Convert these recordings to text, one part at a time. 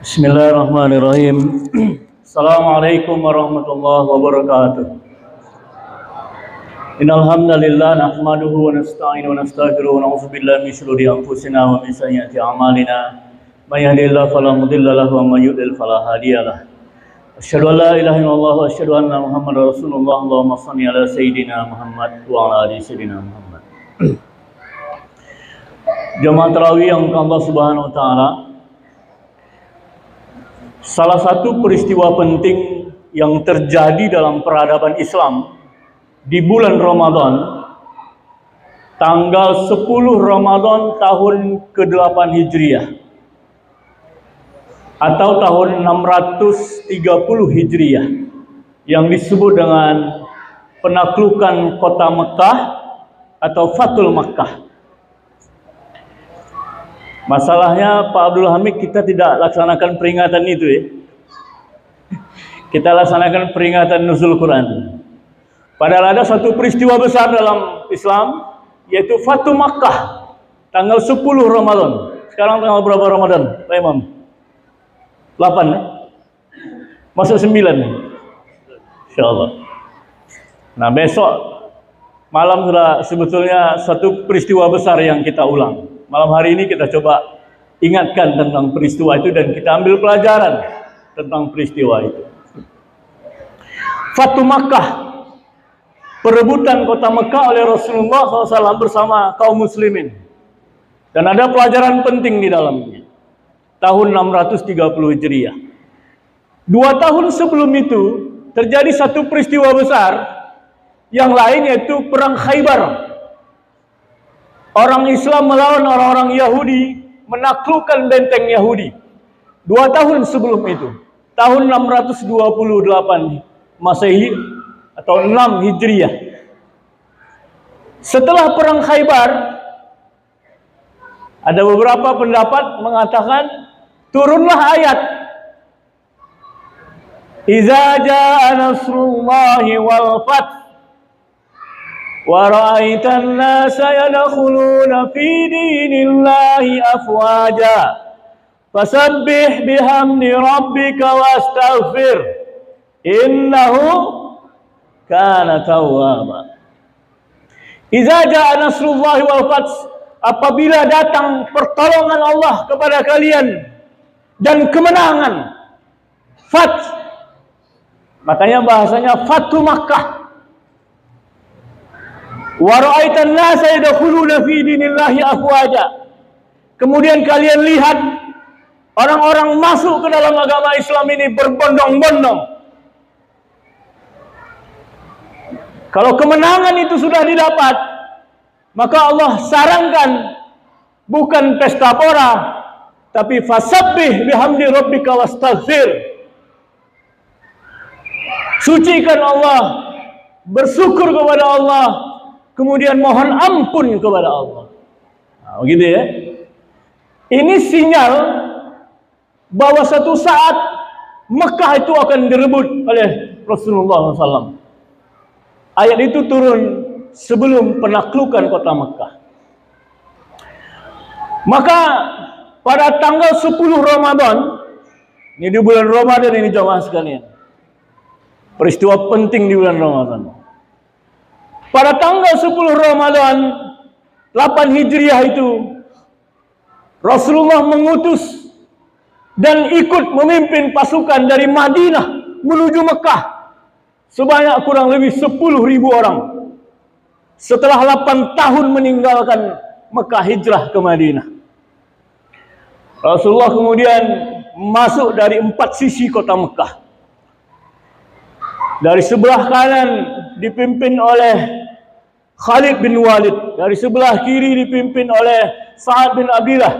Bismillahirrahmanirrahim. Assalamualaikum warahmatullahi wabarakatuh. Innal hamdalillah nahmaduhu wa nasta'inuhu wa nastaghfiruhu wa na'udzu billahi min shururi anfusina wa min sayyiati a'malina. May yahdihillahu fala mudilla lahu wa may yudlil fala hadiyalah. Asyhadu an la ilaha illallah wa asyhadu anna Muhammadar Rasulullah. Allahumma shalli ala sayyidina Muhammad wa ala ali sayyidina Muhammad. Jemaah tarawih yang Allah Subhanahu wa taala, salah satu peristiwa penting yang terjadi dalam peradaban Islam di bulan Ramadan, tanggal 10 Ramadan tahun ke-8 Hijriah atau tahun 630 Hijriah, yang disebut dengan penaklukan kota Mekah atau Fathul Makkah. Masalahnya Pak Abdul Hamid, kita tidak laksanakan peringatan itu ya. Kita laksanakan peringatan nuzul Quran. Padahal ada satu peristiwa besar dalam Islam, yaitu Fathul Makkah tanggal 10 Ramadan. Sekarang tanggal berapa Ramadan, Pak Imam? 8 ya? Masuk 9 ya? Insyaallah. Nah, besok malam sudah sebetulnya satu peristiwa besar yang kita ulang. Malam hari ini kita coba ingatkan tentang peristiwa itu dan kita ambil pelajaran tentang peristiwa itu. Fathul Makkah, perebutan kota Mekah oleh Rasulullah SAW bersama kaum muslimin. Dan ada pelajaran penting di dalamnya. Tahun 630 Hijriah. 2 tahun sebelum itu terjadi satu peristiwa besar yang lain, yaitu Perang Khaybar. Orang Islam melawan orang-orang Yahudi, menaklukkan benteng Yahudi. 2 tahun sebelum itu, tahun 628 Masehi atau 6 Hijriah. Setelah Perang Khaybar, ada beberapa pendapat mengatakan turunlah ayat Iza jaa nasrullahi wal fath wa ra'aitan nasa yadkhuluna fi dinillahi afwaja fasabbih bihamdi rabbika wastaghfir innahu kana tawwaba. Iza jaa nasrullahi wal fath, apabila datang pertolongan Allah kepada kalian dan kemenangan, fath, makanya bahasanya Fathul Makkah. Wa ra'aitan nasa yadkhuluna fi dinillahi afwaja, kemudian kalian lihat orang-orang masuk ke dalam agama Islam ini berbondong-bondong. Kalau kemenangan itu sudah didapat, maka Allah sarankan bukan pesta pora, tapi fasabbih bihamdi rabbika wastaghfir. Sucikan Allah, bersyukur kepada Allah, kemudian mohon ampun kepada Allah. Nah, begitu ya. Ini sinyal bahwa satu saat Mekah itu akan direbut oleh Rasulullah SAW. Ayat itu turun sebelum penaklukan kota Mekah. Maka pada tanggal 10 Ramadan, ini di bulan Ramadan ini jemaah sekalian, peristiwa penting di bulan Ramadan. Pada tanggal 10 Ramadan 8 Hijriah itu, Rasulullah mengutus dan ikut memimpin pasukan dari Madinah menuju Mekah sebanyak kurang lebih 10.000 orang. Setelah 8 tahun meninggalkan Mekah, hijrah ke Madinah, Rasulullah kemudian masuk dari 4 sisi kota Mekah. Dari sebelah kanan dipimpin oleh Khalid bin Walid, dari sebelah kiri dipimpin oleh Sa'ad bin Abdillah,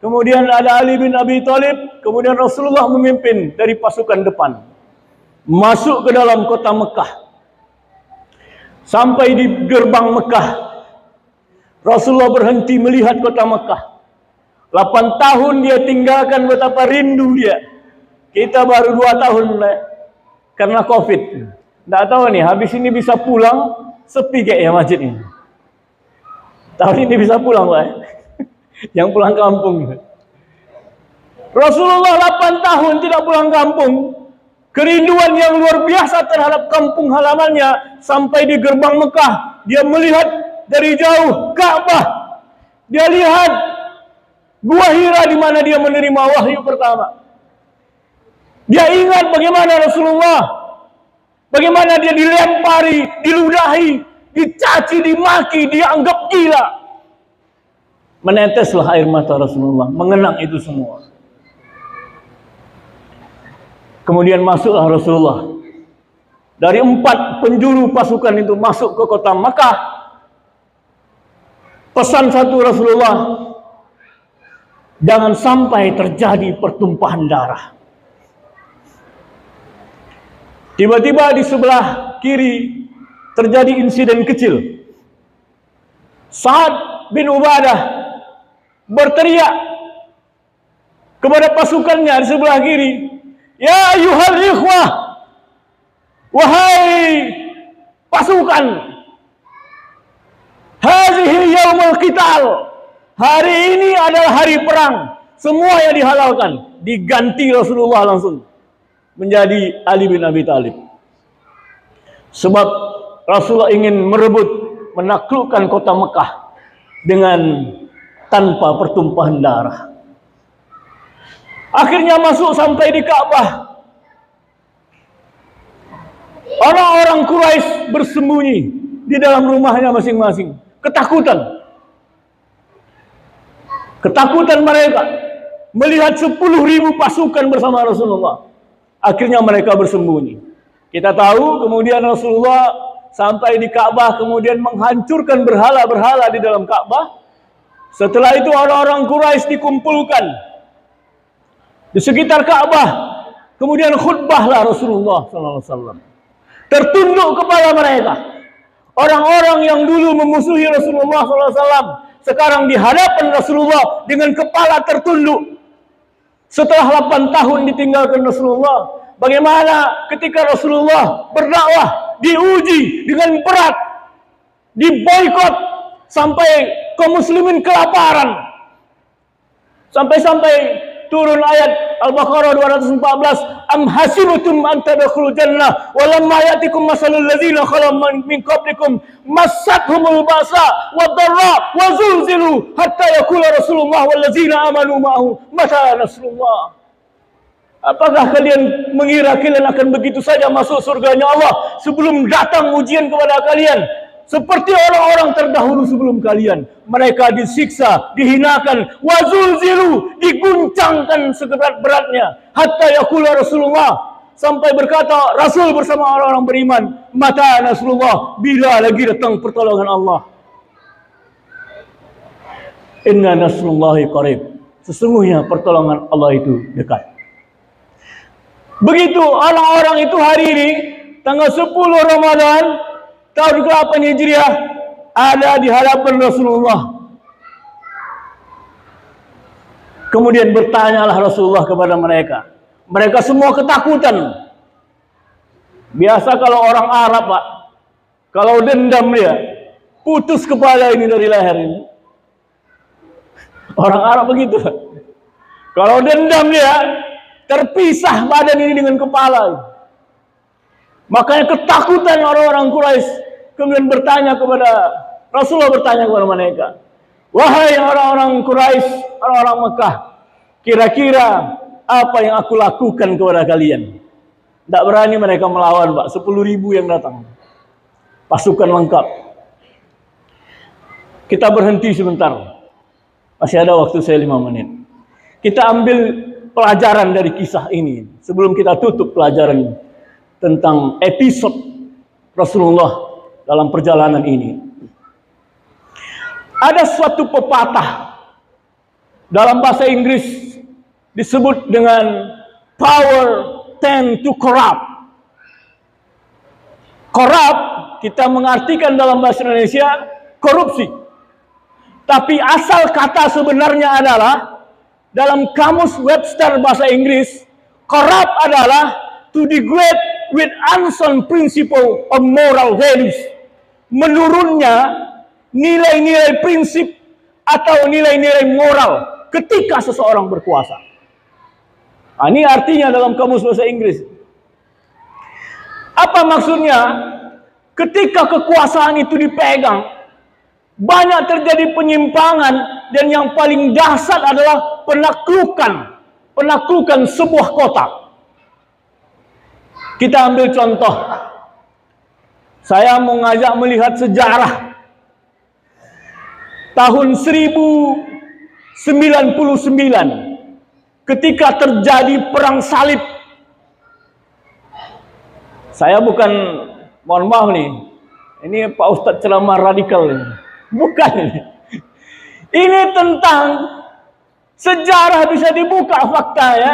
kemudian ada Ali bin Abi Thalib, kemudian Rasulullah memimpin dari pasukan depan masuk ke dalam kota Mekah. Sampai di gerbang Mekah, Rasulullah berhenti melihat kota Mekah. 8 tahun dia tinggalkan, betapa rindu dia. Kita baru 2 tahun karena COVID. Tidak tahu nih, habis ini bisa pulang, sepi kayaknya masjid ini. Tahun ini bisa pulang Pak. Yang pulang kampung. Rasulullah 8 tahun tidak pulang kampung. Kerinduan yang luar biasa terhadap kampung halamannya. Sampai di gerbang Mekah, dia melihat dari jauh Ka'bah. Dia lihat Gua Hira di mana dia menerima wahyu pertama. Dia ingat bagaimana Rasulullah, bagaimana dia dilempari, diludahi, dicaci, dimaki, dianggap gila. Meneteslah air mata Rasulullah mengenang itu semua. Kemudian masuklah Rasulullah. Dari 4 penjuru pasukan itu masuk ke kota Makkah. Pesan satu Rasulullah, jangan sampai terjadi pertumpahan darah. Tiba-tiba di sebelah kiri terjadi insiden kecil. Sa'ad bin Ubadah berteriak kepada pasukannya di sebelah kiri, "Ya ayyuhal ikhwah, wahai pasukan, hazihi yaumul qital, hari ini adalah hari perang, semua yang dihalalkan." Diganti Rasulullah langsung menjadi Ali bin Abi Thalib. Sebab Rasulullah ingin merebut, menaklukkan kota Mekah dengan tanpa pertumpahan darah. Akhirnya masuk sampai di Ka'bah. Orang-orang Quraisy bersembunyi di dalam rumahnya masing-masing. Ketakutan. Ketakutan mereka melihat 10.000 pasukan bersama Rasulullah. Akhirnya mereka bersembunyi. Kita tahu kemudian Rasulullah sampai di Ka'bah, kemudian menghancurkan berhala-berhala di dalam Ka'bah. Setelah itu orang-orang Quraisy dikumpulkan di sekitar Ka'bah. Kemudian khutbahlah Rasulullah SAW. Tertunduk kepala mereka. Orang-orang yang dulu memusuhi Rasulullah SAW sekarang di hadapan Rasulullah dengan kepala tertunduk. Setelah 8 tahun ditinggalkan Rasulullah, bagaimana ketika Rasulullah berdakwah diuji dengan berat, diboikot sampai kaum muslimin kelaparan, sampai turun ayat Al-Baqarah 214, am hasibtum an tadkhulul jannah wa lamma ya'tikum masalul ladzina khalu min qablikum massathumul ba'sa wad-dharra wa zulzilu hatta yaqula Rasulullah wal ladzina amanu ma'ahu mata nasrullah. Apakah kalian mengira kalian akan begitu saja masuk surganya Allah sebelum datang ujian kepada kalian? Seperti orang-orang terdahulu sebelum kalian, mereka disiksa, dihinakan, wazulzilu, diguncangkan seberat-beratnya. Hatta yaqula Rasulullah, sampai berkata Rasul bersama orang-orang beriman, mata nasrullah, bila lagi datang pertolongan Allah. Inna nasrullahi qarib, sesungguhnya pertolongan Allah itu dekat. Begitu orang-orang itu hari ini, tanggal 10 Ramadan, tahun ke-8 Hijriah, ada di hadapan Rasulullah. Kemudian bertanyalah Rasulullah kepada mereka. Mereka semua ketakutan. Biasa kalau orang Arab, Pak, kalau dendam dia, putus kepala ini dari leher ini. Orang Arab begitu. Kalau dendam dia, terpisah badan ini dengan kepala. Makanya ketakutan orang-orang Quraisy. Kemudian bertanya kepada Rasulullah, bertanya kepada mereka, wahai orang-orang Quraisy, orang-orang Mekah, kira-kira apa yang aku lakukan kepada kalian? Tidak berani mereka melawan, Pak. 10.000 yang datang, pasukan lengkap. Kita berhenti sebentar, masih ada waktu saya 5 menit. Kita ambil pelajaran dari kisah ini sebelum kita tutup pelajaran tentang episode Rasulullah dalam perjalanan ini. Ada suatu pepatah dalam bahasa Inggris disebut dengan power tend to corrupt. Corrupt kita mengartikan dalam bahasa Indonesia korupsi. Tapi asal kata sebenarnya adalah dalam kamus Webster bahasa Inggris, corrupt adalah to degrade with unsound principle of moral values. Menurunnya nilai-nilai prinsip atau nilai-nilai moral ketika seseorang berkuasa. Ini artinya dalam kamus bahasa Inggris. Apa maksudnya? Ketika kekuasaan itu dipegang, banyak terjadi penyimpangan, dan yang paling dahsyat adalah penaklukan sebuah kota. Kita ambil contoh. Saya mengajak melihat sejarah. Tahun 1099, ketika terjadi perang salib. Saya bukan, mohon maaf nih, ini Pak Ustadz ceramah radikal ini. Bukan ini. Ini tentang sejarah, bisa dibuka fakta ya.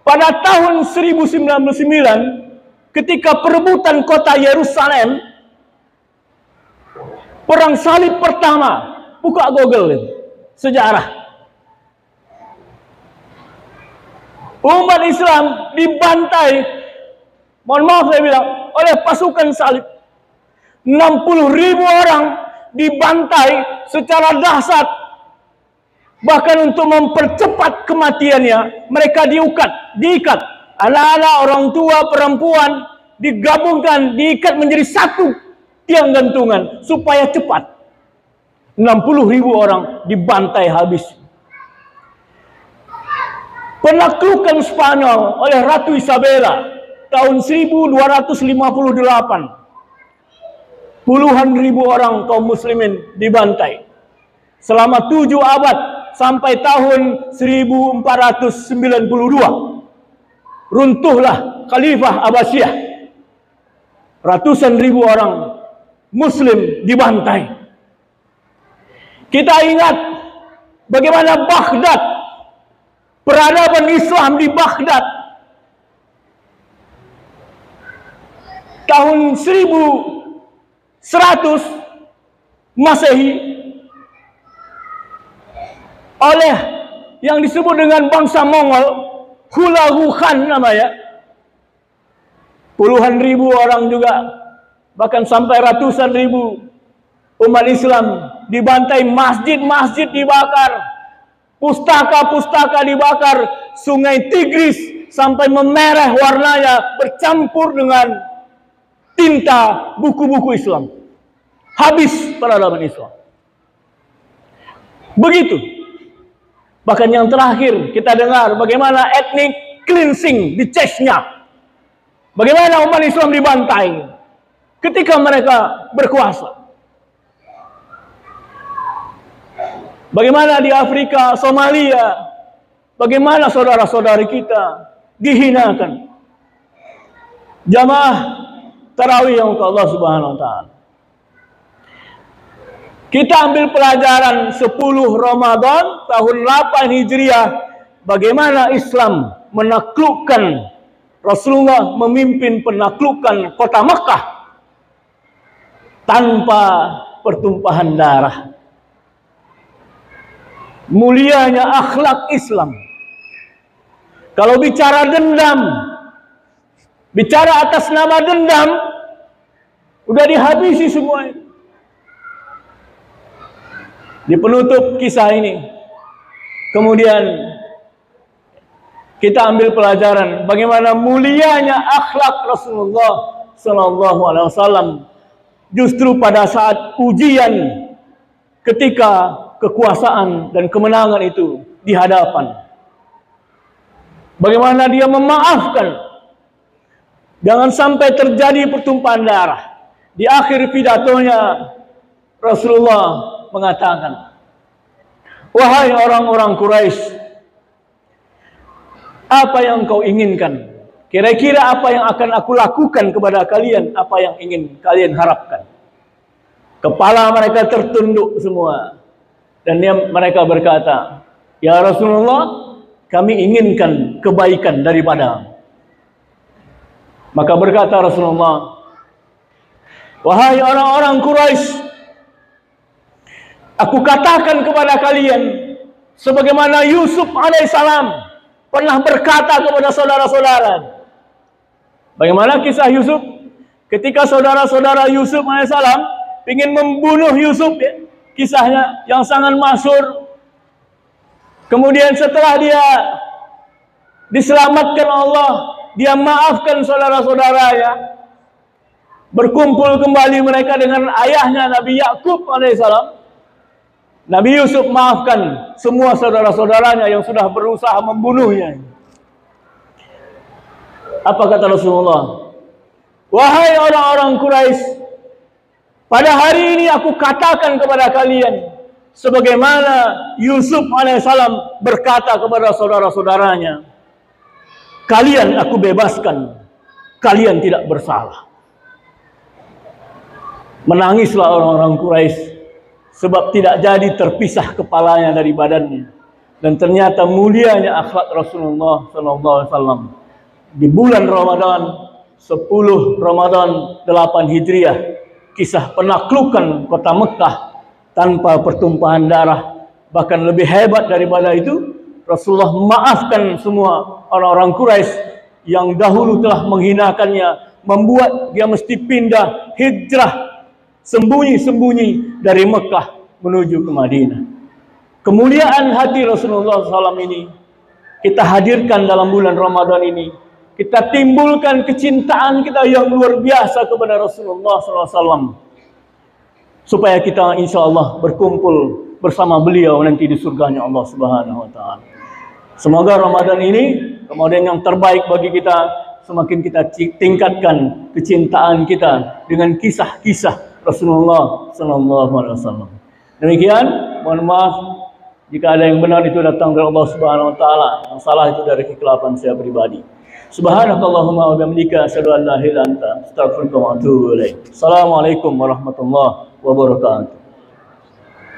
Pada tahun 1099, ketika perebutan kota Yerusalem, perang salib pertama, buka Google ini, sejarah. Umat Islam dibantai, mohon maaf saya bilang, oleh pasukan salib. 60.000 orang dibantai secara dahsyat. Bahkan untuk mempercepat kematiannya, mereka diikat. Anak-anak, orang tua, perempuan digabungkan, diikat menjadi satu tiang gantungan supaya cepat. 60.000 orang dibantai habis. Penaklukan Spanyol oleh Ratu Isabella tahun 1258. Puluhan ribu orang kaum muslimin dibantai. Selama 7 abad sampai tahun 1492. Runtuhlah Khalifah Abbasiyah. Ratusan ribu orang muslim dibantai. Kita ingat bagaimana Baghdad, peradaban Islam di Baghdad tahun 1100 Masehi oleh yang disebut dengan bangsa Mongol, Hulagu Khan namanya. Puluhan ribu orang juga, bahkan sampai ratusan ribu umat Islam dibantai, masjid-masjid dibakar, pustaka-pustaka dibakar, sungai Tigris sampai memerah warnanya bercampur dengan tinta buku-buku Islam. Habis peradaban Islam. Begitu. Bahkan yang terakhir kita dengar bagaimana ethnic cleansing di Chechnya. Bagaimana umat Islam dibantai ketika mereka berkuasa. Bagaimana di Afrika, Somalia, bagaimana saudara-saudari kita dihinakan. Jamaah tarawih yang untuk Allah Subhanahu wa taala. Kita ambil pelajaran 10 Ramadan tahun 8 Hijriah, bagaimana Islam menaklukkan, Rasulullah memimpin penaklukan kota Makkah tanpa pertumpahan darah. Mulianya akhlak Islam. Kalau bicara dendam, bicara atas nama dendam, udah dihabisi semuanya. Di penutup kisah ini, kemudian kita ambil pelajaran bagaimana mulianya akhlak Rasulullah Sallallahu Alaihi Wasallam justru pada saat ujian, ketika kekuasaan dan kemenangan itu di hadapan. Bagaimana dia memaafkan, jangan sampai terjadi pertumpahan darah. Di akhir pidatonya Rasulullah mengatakan, wahai orang-orang Quraisy, apa yang kau inginkan? Kira-kira apa yang akan aku lakukan kepada kalian? Apa yang ingin kalian harapkan? Kepala mereka tertunduk semua. Dan mereka berkata, ya Rasulullah, kami inginkan kebaikan daripada. Maka berkata Rasulullah, wahai orang-orang Quraisy, aku katakan kepada kalian, sebagaimana Yusuf alaihissalam pernah berkata kepada saudara-saudara. Bagaimana kisah Yusuf? Ketika saudara-saudara Yusuf alaihissalam ingin membunuh Yusuf, ya, kisahnya yang sangat masyhur. Kemudian setelah dia diselamatkan Allah, dia maafkan saudara-saudaranya. Berkumpul kembali mereka dengan ayahnya Nabi Yakub alaihissalam. Nabi Yusuf maafkan semua saudara-saudaranya yang sudah berusaha membunuhnya. Apa kata Rasulullah? Wahai orang-orang Quraisy, pada hari ini aku katakan kepada kalian, sebagaimana Yusuf alaihissalam berkata kepada saudara-saudaranya, kalian aku bebaskan, kalian tidak bersalah. Menangislah orang-orang Quraisy sebab tidak jadi terpisah kepalanya dari badannya. Dan ternyata mulianya akhlak Rasulullah SAW. Di bulan Ramadan 10 Ramadan 8 Hijriah, kisah penaklukan kota Mekah tanpa pertumpahan darah. Bahkan lebih hebat daripada itu, Rasulullah maafkan semua orang-orang Quraisy yang dahulu telah menghinakannya, membuat dia mesti pindah hijrah sembunyi-sembunyi dari Mekah menuju ke Madinah. Kemuliaan hati Rasulullah SAW ini kita hadirkan dalam bulan Ramadan ini. Kita timbulkan kecintaan kita yang luar biasa kepada Rasulullah SAW, supaya kita insya Allah berkumpul bersama beliau nanti di surganya Allah Subhanahu Wa Taala. Semoga Ramadan ini Ramadan yang terbaik bagi kita. Semakin kita tingkatkan kecintaan kita dengan kisah-kisah Rasulullah SAW. Demikian, mohon maaf jika ada yang benar itu datang dari Allah Subhanahu Wa Taala, yang salah itu dari kekelapan saya pribadi. Subhanakallahumma wa bihamdika asyhadu an la ilaha illa anta astaghfiruka wa atubu ilaik. Assalamualaikum warahmatullahi wabarakatuh.